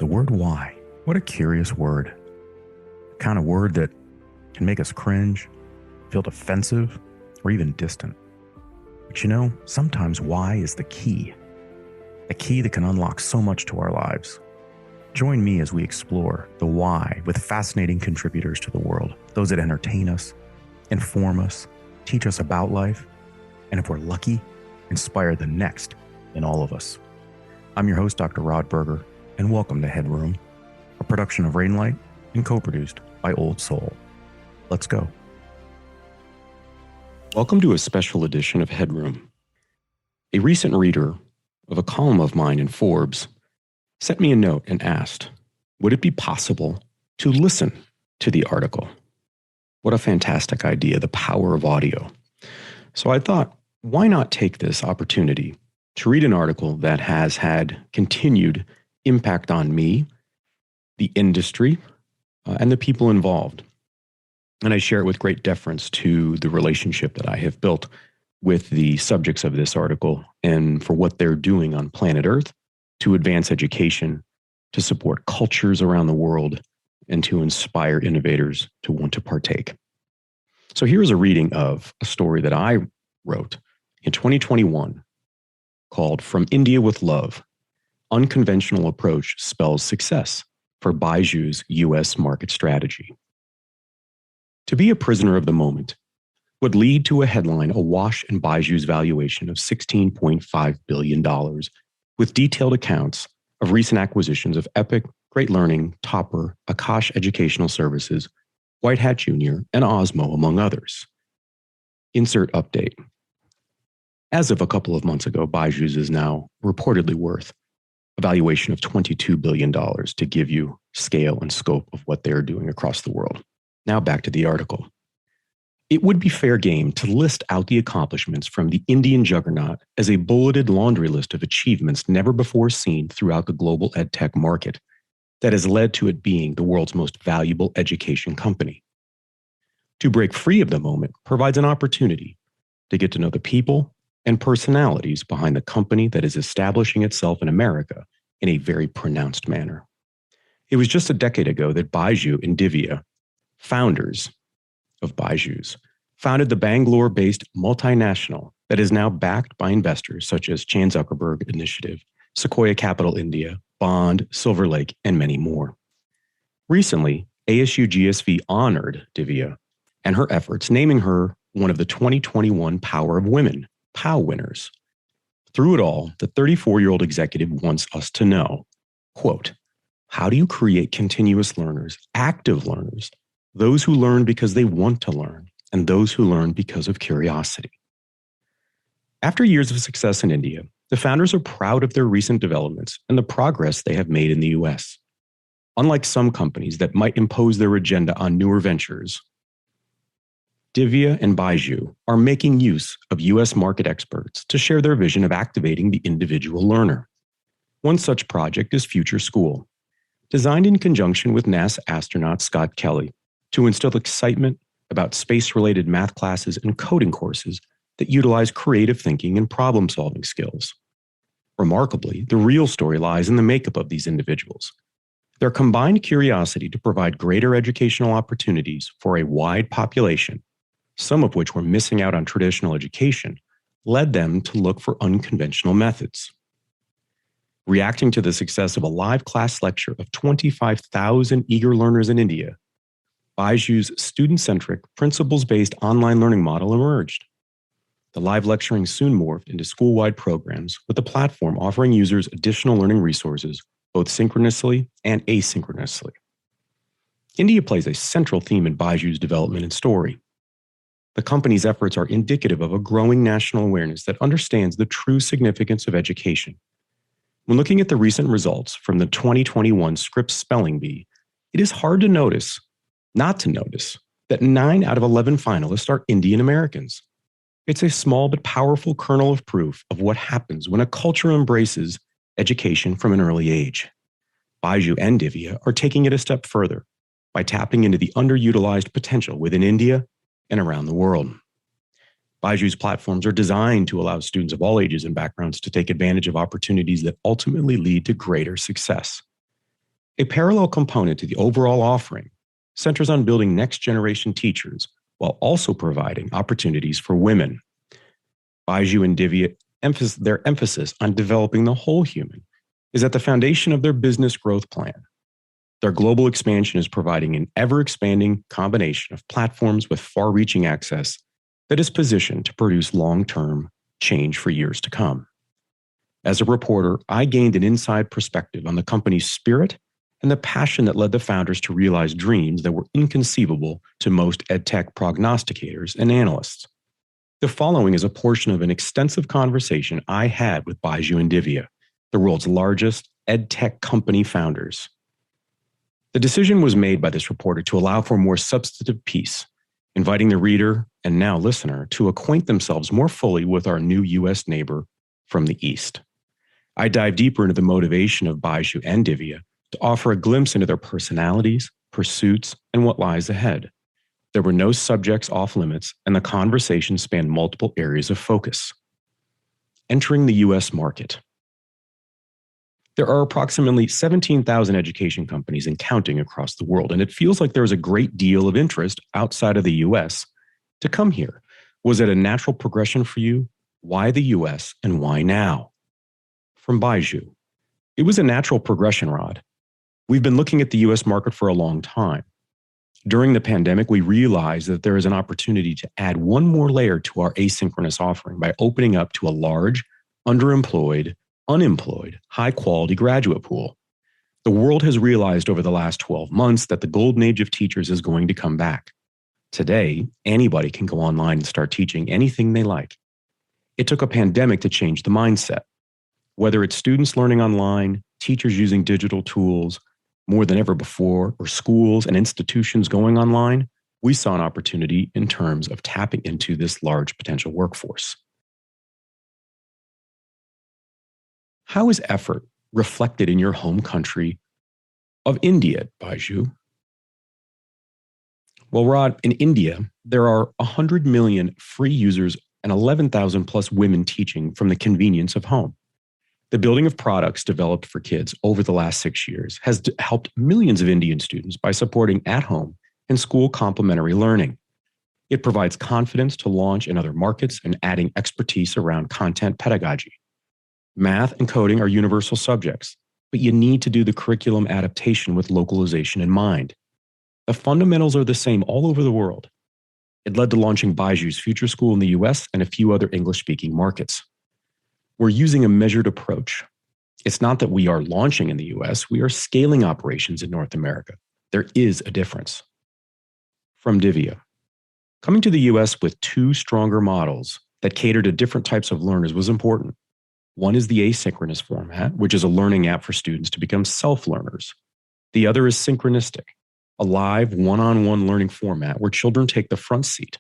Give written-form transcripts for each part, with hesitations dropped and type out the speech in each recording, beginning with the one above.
The word why. What a curious word. The kind of word that can make us cringe, feel defensive, or even distant. But you know, sometimes why is the key. A key that can unlock so much to our lives. Join me as we explore the why with fascinating contributors to the world. Those that entertain us, inform us, teach us about life, and if we're lucky, inspire the next in all of us. I'm your host, Dr. Rod Berger, and welcome to Headroom, a production of Rainlight and co-produced by Old Soul. Let's go. Welcome to a special edition of Headroom. A recent reader of a column of mine in Forbes sent me a note and asked, would it be possible to listen to the article? What a fantastic idea, the power of audio. So I thought, why not take this opportunity to read an article that has had continued impact on me, the industry, and the people involved. And I share it with great deference to the relationship that I have built with the subjects of this article and for what they're doing on planet Earth to advance education, to support cultures around the world, and to inspire innovators to want to partake. So here's a reading of a story that I wrote in 2021 called From India with Love, Unconventional Approach Spells Success for Byju's U.S. Market Strategy. To be a prisoner of the moment would lead to a headline awash in Byju's valuation of $16.5 billion, with detailed accounts of recent acquisitions of Epic, Great Learning, Topper, Akash Educational Services, White Hat Jr., and Osmo, among others. Insert update. As of a couple of months ago, Byju's is now reportedly worth a valuation of $22 billion to give you scale and scope of what they're doing across the world. Now back to the article. It would be fair game to list out the accomplishments from the Indian juggernaut as a bulleted laundry list of achievements never before seen throughout the global edtech market that has led to it being the world's most valuable education company. To break free of the moment provides an opportunity to get to know the people and personalities behind the company that is establishing itself in America in a very pronounced manner. It was just a decade ago that Byju and Divya, founders of Byju's, founded the Bangalore-based multinational that is now backed by investors such as Chan Zuckerberg Initiative, Sequoia Capital India, Bond, Silver Lake, and many more. Recently, ASU GSV honored Divya and her efforts, naming her one of the 2021 Power of Women, POW winners. Through it all, the 34-year-old executive wants us to know, quote, how do you create continuous learners, active learners, those who learn because they want to learn, and those who learn because of curiosity? After years of success in India, the founders are proud of their recent developments and the progress they have made in the US. Unlike some companies that might impose their agenda on newer ventures, Divya and Byju are making use of US market experts to share their vision of activating the individual learner. One such project is Future School, designed in conjunction with NASA astronaut Scott Kelly to instill excitement about space-related math classes and coding courses that utilize creative thinking and problem-solving skills. Remarkably, the real story lies in the makeup of these individuals. Their combined curiosity to provide greater educational opportunities for a wide population, some of which were missing out on traditional education, led them to look for unconventional methods. Reacting to the success of a live class lecture of 25,000 eager learners in India, Byju's student-centric, principles-based online learning model emerged. The live lecturing soon morphed into school-wide programs, with the platform offering users additional learning resources, both synchronously and asynchronously. India plays a central theme in Byju's development and story. The company's efforts are indicative of a growing national awareness that understands the true significance of education. When looking at the recent results from the 2021 Scripps Spelling Bee, it is hard to not to notice, that 9 out of 11 finalists are Indian Americans. It's a small but powerful kernel of proof of what happens when a culture embraces education from an early age. Byju and Divya are taking it a step further by tapping into the underutilized potential within India and around the world. Byju's platforms are designed to allow students of all ages and backgrounds to take advantage of opportunities that ultimately lead to greater success. A parallel component to the overall offering centers on building next-generation teachers while also providing opportunities for women. Byju and Divya their emphasis on developing the whole human is at the foundation of their business growth plan. Their global expansion is providing an ever-expanding combination of platforms with far-reaching access that is positioned to produce long-term change for years to come. As a reporter, I gained an inside perspective on the company's spirit and the passion that led the founders to realize dreams that were inconceivable to most edtech prognosticators and analysts. The following is a portion of an extensive conversation I had with Byju and Divya, the world's largest edtech company founders. The decision was made by this reporter to allow for a more substantive piece, inviting the reader and now listener to acquaint themselves more fully with our new U.S. neighbor from the East. I dive deeper into the motivation of Byju and Divya to offer a glimpse into their personalities, pursuits, and what lies ahead. There were no subjects off limits, and the conversation spanned multiple areas of focus. Entering the U.S. market. There are approximately 17,000 education companies and counting across the world, and it feels like there is a great deal of interest outside of the U.S. to come here. Was it a natural progression for you? Why the U.S. and why now? From Byju. It was a natural progression, Rod. We've been looking at the U.S. market for a long time. During the pandemic, we realized that there is an opportunity to add one more layer to our asynchronous offering by opening up to a large, underemployed, unemployed, high-quality graduate pool. The world has realized over the last 12 months that the golden age of teachers is going to come back. Today, anybody can go online and start teaching anything they like. It took a pandemic to change the mindset. Whether it's students learning online, teachers using digital tools, more than ever before, or schools and institutions going online, we saw an opportunity in terms of tapping into this large potential workforce. How is effort reflected in your home country of India, Byju? Well, Rod, in India, there are 100 million free users and 11,000 plus women teaching from the convenience of home. The building of products developed for kids over the last 6 years has helped millions of Indian students by supporting at-home and school complementary learning. It provides confidence to launch in other markets and adding expertise around content pedagogy. Math and coding are universal subjects, but you need to do the curriculum adaptation with localization in mind. The fundamentals are the same all over the world. It led to launching Byju's Future School in the US and a few other English-speaking markets. We're using a measured approach. It's not that we are launching in the US, we are scaling operations in North America. There is a difference. From Divya. Coming to the US with two stronger models that cater to different types of learners was important. One is the asynchronous format, which is a learning app for students to become self-learners. The other is synchronistic, a live one-on-one learning format where children take the front seat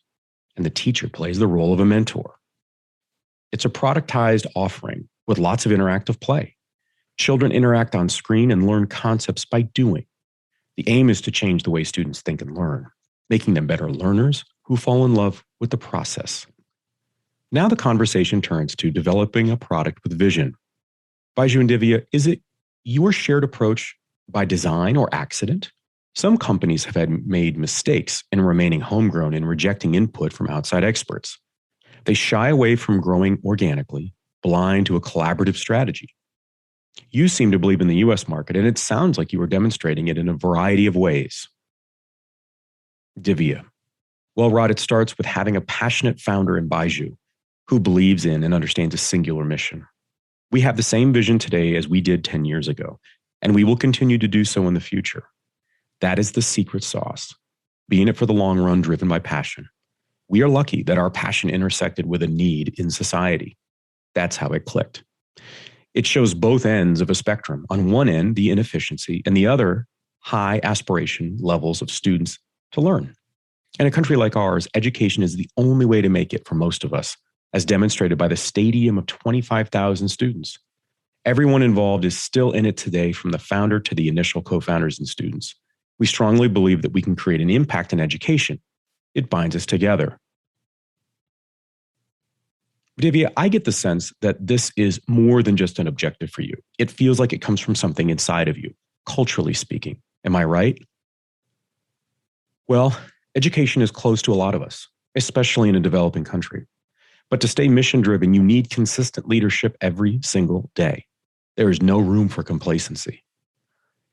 and the teacher plays the role of a mentor. It's a productized offering with lots of interactive play. Children interact on screen and learn concepts by doing. The aim is to change the way students think and learn, making them better learners who fall in love with the process. Now the conversation turns to developing a product with vision. Byju and Divya, is it your shared approach by design or accident? Some companies have made mistakes in remaining homegrown and rejecting input from outside experts. They shy away from growing organically, blind to a collaborative strategy. You seem to believe in the US market, and it sounds like you are demonstrating it in a variety of ways. Divya. Well, Rod, it starts with having a passionate founder in Byju who believes in and understands a singular mission. We have the same vision today as we did 10 years ago, and we will continue to do so in the future. That is the secret sauce, being it for the long run, driven by passion. We are lucky that our passion intersected with a need in society. That's how it clicked. It shows both ends of a spectrum. On one end, the inefficiency, and the other, high aspiration levels of students to learn. In a country like ours, education is the only way to make it for most of us, as demonstrated by the stadium of 25,000 students. Everyone involved is still in it today, from the founder to the initial co-founders and students. We strongly believe that we can create an impact in education. It binds us together. Divya, I get the sense that this is more than just an objective for you. It feels like it comes from something inside of you. culturally speaking. Am I right? Well, education is close to a lot of us, especially in a developing country. But to stay mission-driven, you need consistent leadership every single day. There is no room for complacency.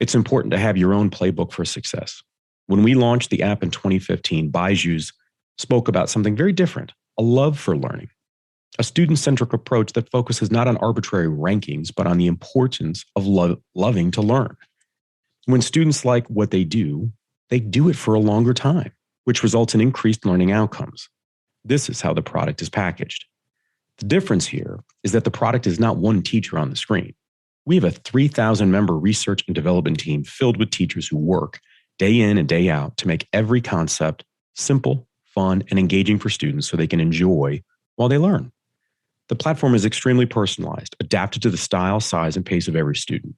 It's important to have your own playbook for success. When we launched the app in 2015, Byju's spoke about something very different, a love for learning, a student-centric approach that focuses not on arbitrary rankings, but on the importance of loving to learn. When students like what they do it for a longer time, which results in increased learning outcomes. This is how the product is packaged. The difference here is that the product is not one teacher on the screen. We have a 3,000-member research and development team filled with teachers who work day in and day out to make every concept simple, fun, and engaging for students so they can enjoy while they learn. The platform is extremely personalized, adapted to the style, size, and pace of every student.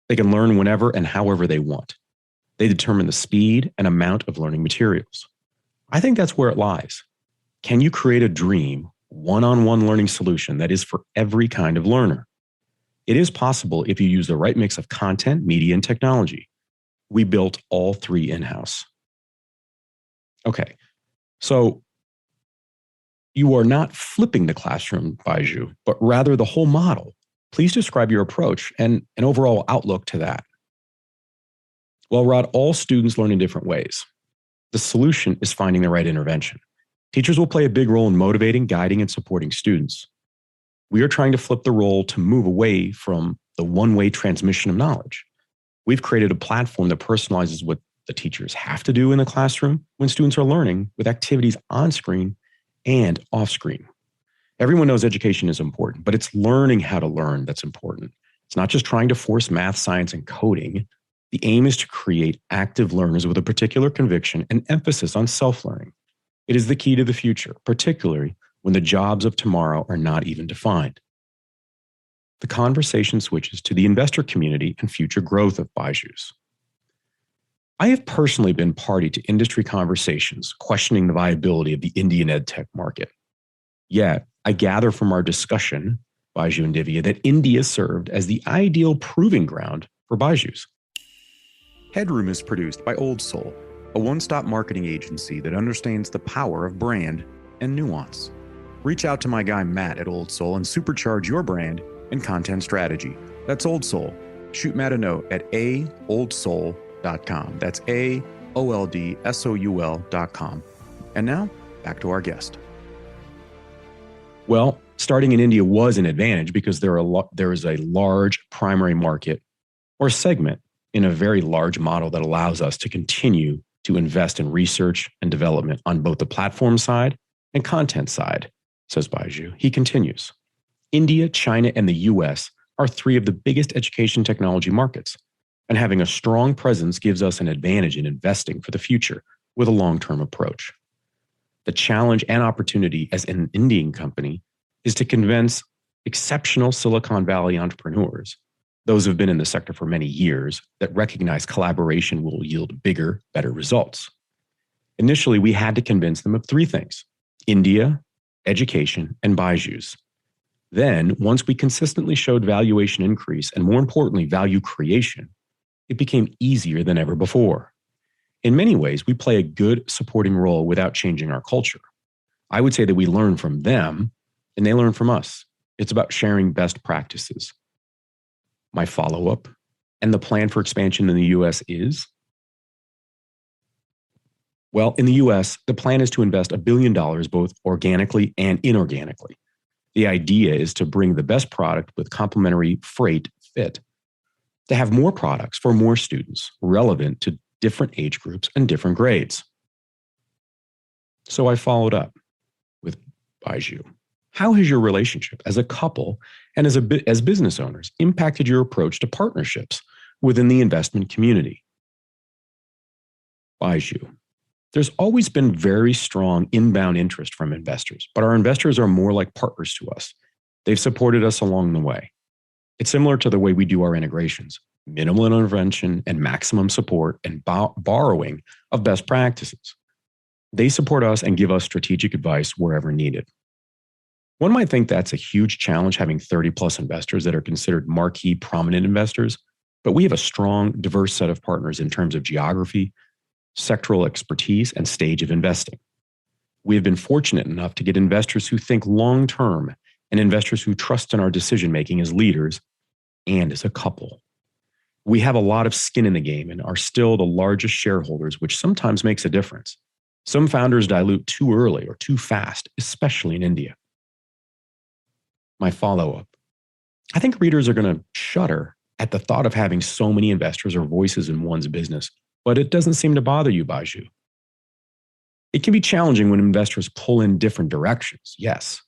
They can learn whenever and however they want. They determine the speed and amount of learning materials. I think that's where it lies. Can you create a dream, one-on-one learning solution that is for every kind of learner? It is possible if you use the right mix of content, media, and technology. We built all three in-house. Okay, so you are not flipping the classroom, Byju, but rather the whole model. Please describe your approach and an overall outlook to that. Well, Rod, all students learn in different ways. The solution is finding the right intervention. Teachers will play a big role in motivating, guiding, and supporting students. We are trying to flip the role to move away from the one-way transmission of knowledge. We've created a platform that personalizes what the teachers have to do in the classroom when students are learning with activities on screen and off screen. Everyone knows education is important, but it's learning how to learn that's important. It's not just trying to force math, science, and coding. The aim is to create active learners with a particular conviction and emphasis on self-learning. It is the key to the future, particularly when the jobs of tomorrow are not even defined. The conversation switches to the investor community and future growth of Byju's. I have personally been party to industry conversations questioning the viability of the Indian edtech market. Yet, I gather from our discussion, Byju and Divya, that India served as the ideal proving ground for Byju's. Headroom is produced by Old Soul, a one-stop marketing agency that understands the power of brand and nuance. Reach out to my guy Matt at Old Soul and supercharge your brand and content strategy. That's Old Soul. Shoot Matt a note at aoldsoul.com. That's AOLDSOUL.com. And now, back to our guest. Well, starting in India was an advantage because there is a large primary market or segment in a very large model that allows us to continue to invest in research and development on both the platform side and content side, says Byju. He continues, India, China, and the US are three of the biggest education technology markets, and having a strong presence gives us an advantage in investing for the future with a long-term approach. The challenge and opportunity as an Indian company is to convince exceptional Silicon Valley entrepreneurs, those who have been in the sector for many years, that recognize collaboration will yield bigger, better results. Initially, we had to convince them of three things: India, education, and Byju's. Then, once we consistently showed valuation increase and, more importantly, value creation, it became easier than ever before. In many ways, we play a good supporting role without changing our culture. I would say that we learn from them and they learn from us. It's about sharing best practices. My follow-up and the plan for expansion in the US is? Well, in the US, the plan is to invest $1 billion both organically and inorganically. The idea is to bring the best product with complementary freight fit, to have more products for more students relevant to different age groups and different grades. So I followed up with Byju. How has your relationship as a couple and as business owners impacted your approach to partnerships within the investment community? Byju. There's always been very strong inbound interest from investors, but our investors are more like partners to us. They've supported us along the way. It's similar to the way we do our integrations: minimal intervention and maximum support and borrowing of best practices. They support us and give us strategic advice wherever needed. One might think that's a huge challenge, having 30 plus investors that are considered marquee prominent investors, But we have a strong, diverse set of partners in terms of geography, sectoral expertise, and stage of investing. We have been fortunate enough to get investors who think long-term and investors who trust in our decision-making as leaders and as a couple. We have a lot of skin in the game and are still the largest shareholders, which sometimes makes a difference. Some founders dilute too early or too fast, especially in India. My follow-up. I think readers are going to shudder at the thought of having so many investors or voices in one's business, but it doesn't seem to bother you, Byju. It can be challenging when investors pull in different directions, yes.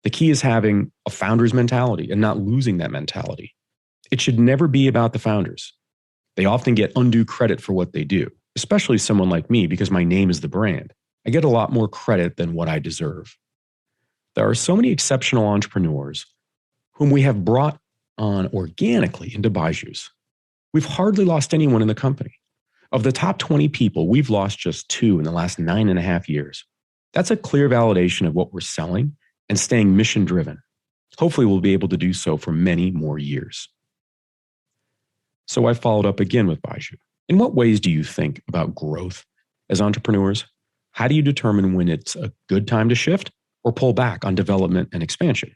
The key is having a founder's mentality and not losing that mentality. It should never be about the founders. They often get undue credit for what they do, especially someone like me because my name is the brand. I get a lot more credit than what I deserve. There are so many exceptional entrepreneurs whom we have brought on organically into Byju's. We've hardly lost anyone in the company. Of the top 20 people, we've lost just 2 in the last 9.5 years. That's a clear validation of what we're selling and staying mission-driven. Hopefully, we'll be able to do so for many more years. So I followed up again with Byju. In what ways do you think about growth as entrepreneurs? How do you determine when it's a good time to shift or pull back on development and expansion?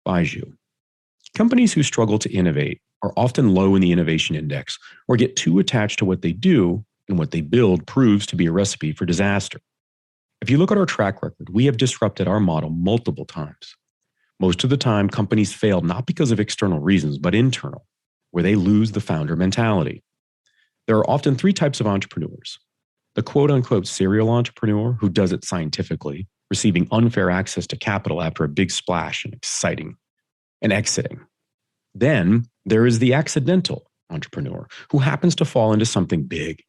Byju. Companies who struggle to innovate are often low in the innovation index or get too attached to what they do, and what they build proves to be a recipe for disaster. If you look at our track record, we have disrupted our model multiple times. Most of the time, companies fail not because of external reasons, but internal, where they lose the founder mentality. There are often 3 types of entrepreneurs. The quote-unquote serial entrepreneur who does it scientifically, receiving unfair access to capital after a big splash and exciting and exiting. Then there is the accidental entrepreneur who happens to fall into something big.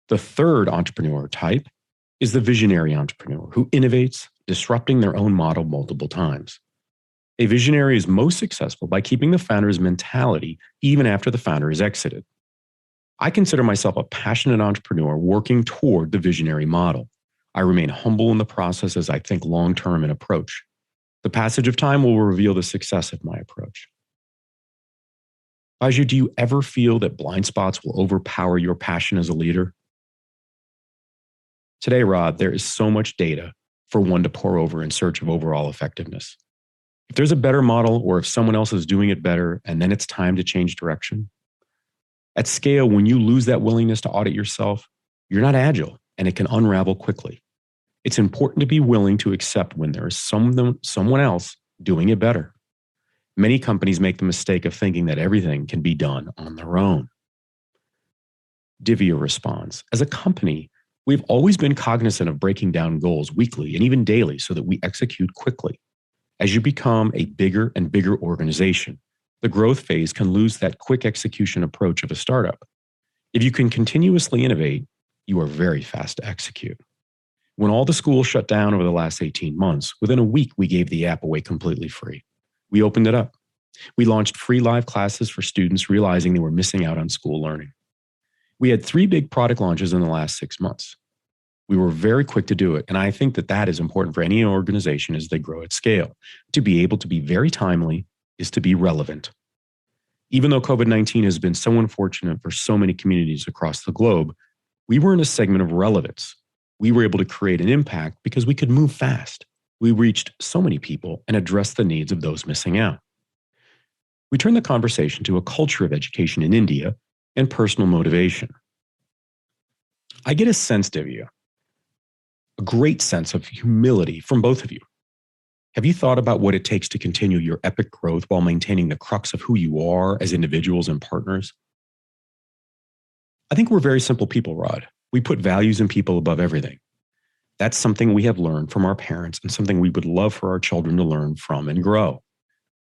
The third entrepreneur type is the visionary entrepreneur who innovates, disrupting their own model multiple times. A visionary is most successful by keeping the founder's mentality even after the founder is exited. I consider myself a passionate entrepreneur working toward the visionary model. I remain humble in the process as I think long-term in approach. The passage of time will reveal the success of my approach. Byju, do you ever feel that blind spots will overpower your passion as a leader? Today, Rod, there is so much data for one to pore over in search of overall effectiveness. If there's a better model or if someone else is doing it better and then it's time to change direction. At scale, when you lose that willingness to audit yourself, you're not agile and it can unravel quickly. It's important to be willing to accept when there is someone else doing it better. Many companies make the mistake of thinking that everything can be done on their own. Divya responds, as a company, we've always been cognizant of breaking down goals weekly and even daily so that we execute quickly. As you become a bigger and bigger organization, the growth phase can lose that quick execution approach of a startup. If you can continuously innovate, you are very fast to execute. When all the schools shut down over the last 18 months, within a week, we gave the app away completely free. We opened it up. We launched free live classes for students realizing they were missing out on school learning. We had 3 big product launches in the last 6 months. We were very quick to do it, and I think that is important for any organization as they grow at scale. To be able to be very timely is to be relevant. Even though COVID-19 has been so unfortunate for so many communities across the globe, we were in a segment of relevance. We were able to create an impact because we could move fast. We reached so many people and addressed the needs of those missing out. We turned the conversation to a culture of education in India and personal motivation. I get a sense, Divya, a great sense of humility from both of you. Have you thought about what it takes to continue your epic growth while maintaining the crux of who you are as individuals and partners? I think we're very simple people, Rod. We put values and people above everything. That's something we have learned from our parents and something we would love for our children to learn from and grow.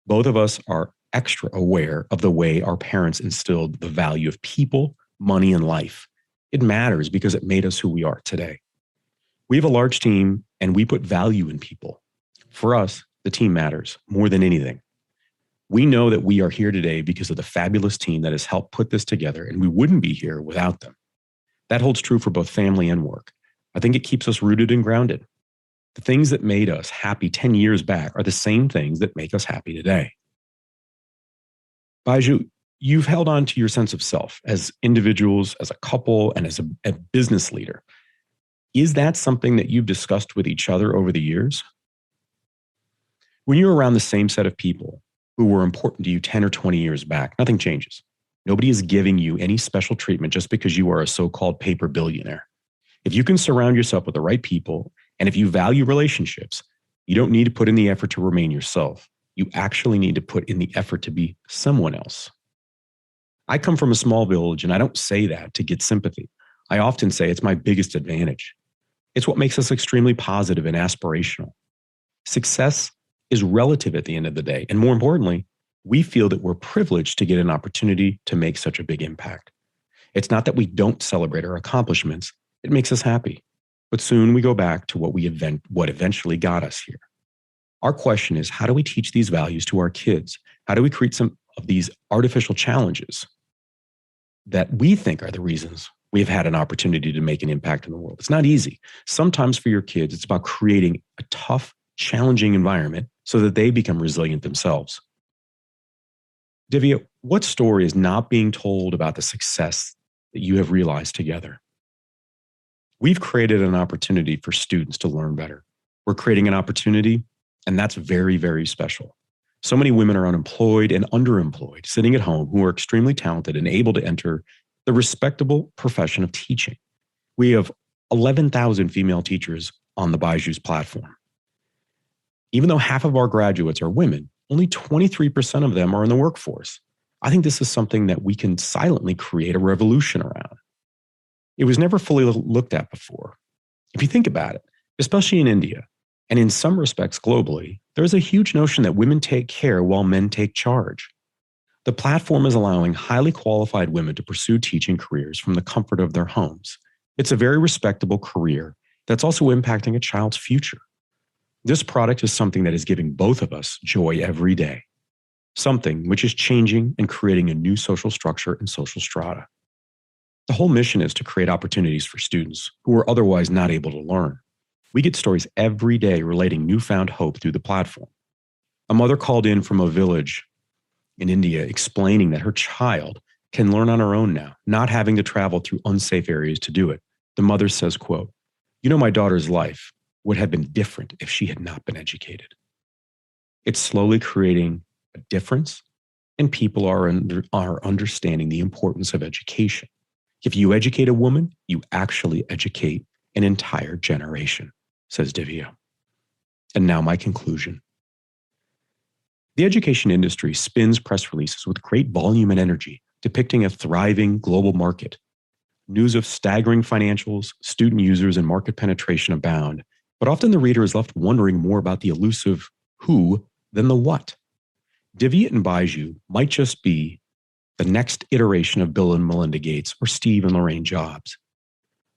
Both of us are extra aware of the way our parents instilled the value of people, money, and life. It matters because it made us who we are today. We have a large team and we put value in people. For us, the team matters more than anything. We know that we are here today because of the fabulous team that has helped put this together, and we wouldn't be here without them. That holds true for both family and work. I think it keeps us rooted and grounded. The things that made us happy 10 years back are the same things that make us happy today. Byju, you've held on to your sense of self as individuals, as a couple, and as a business leader. Is that something that you've discussed with each other over the years? When you're around the same set of people who were important to you 10 or 20 years back, nothing changes. Nobody is giving you any special treatment just because you are a so-called paper billionaire. If you can surround yourself with the right people, and if you value relationships, you don't need to put in the effort to remain yourself. You actually need to put in the effort to be someone else. I come from a small village, and I don't say that to get sympathy. I often say it's my biggest advantage. It's what makes us extremely positive and aspirational. Success is relative at the end of the day. And more importantly, we feel that we're privileged to get an opportunity to make such a big impact. It's not that we don't celebrate our accomplishments. It makes us happy. But soon we go back to what eventually got us here. Our question is, how do we teach these values to our kids? How do we create some of these artificial challenges that we think are the reasons we've had an opportunity to make an impact in the world? It's not easy. Sometimes for your kids, it's about creating a tough, challenging environment so that they become resilient themselves. Divya, what story is not being told about the success that you have realized together? We've created an opportunity for students to learn better. We're creating an opportunity, and that's very, very special. So many women are unemployed and underemployed, sitting at home, who are extremely talented and able to enter the respectable profession of teaching. We have 11,000 female teachers on the Byju's platform. Even though half of our graduates are women, only 23% of them are in the workforce. I think this is something that we can silently create a revolution around. It was never fully looked at before. If you think about it, especially in India, and in some respects globally, there's a huge notion that women take care while men take charge. The platform is allowing highly qualified women to pursue teaching careers from the comfort of their homes. It's a very respectable career that's also impacting a child's future. This product is something that is giving both of us joy every day, something which is changing and creating a new social structure and social strata. The whole mission is to create opportunities for students who are otherwise not able to learn. We get stories every day relating newfound hope through the platform. A mother called in from a village in India explaining that her child can learn on her own now, not having to travel through unsafe areas to do it. The mother says, quote, my daughter's life would have been different if she had not been educated. It's slowly creating a difference, and people are understanding the importance of education. If you educate a woman, you actually educate an entire generation, says Divya. And now my conclusion. The education industry spins press releases with great volume and energy, depicting a thriving global market. News of staggering financials, student users, and market penetration abound, but often the reader is left wondering more about the elusive who than the what. Divya and Byju might just be the next iteration of Bill and Melinda Gates or Steve and Lorraine Jobs.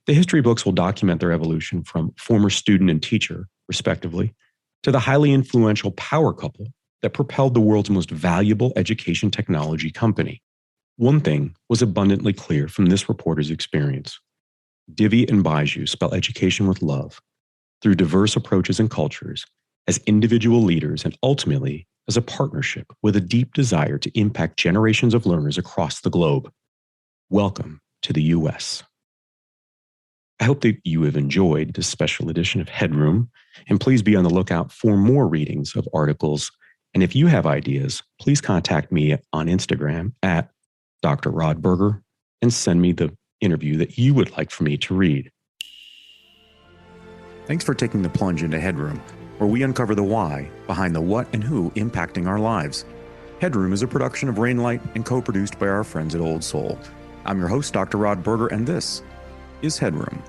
The history books will document their evolution from former student and teacher, respectively, to the highly influential power couple that propelled the world's most valuable education technology company. One thing was abundantly clear from this reporter's experience. Divya and Byju spell education with love, through diverse approaches and cultures, as individual leaders, and ultimately as a partnership with a deep desire to impact generations of learners across the globe. Welcome to the US. I hope that you have enjoyed this special edition of Headroom, and please be on the lookout for more readings of articles. And if you have ideas, please contact me on Instagram at Dr. Rod Berger and send me the interview that you would like for me to read. Thanks for taking the plunge into Headroom, where we uncover the why behind the what and who impacting our lives. Headroom is a production of Rainlight and co-produced by our friends at Old Soul. I'm your host, Dr. Rod Berger, and this is Headroom.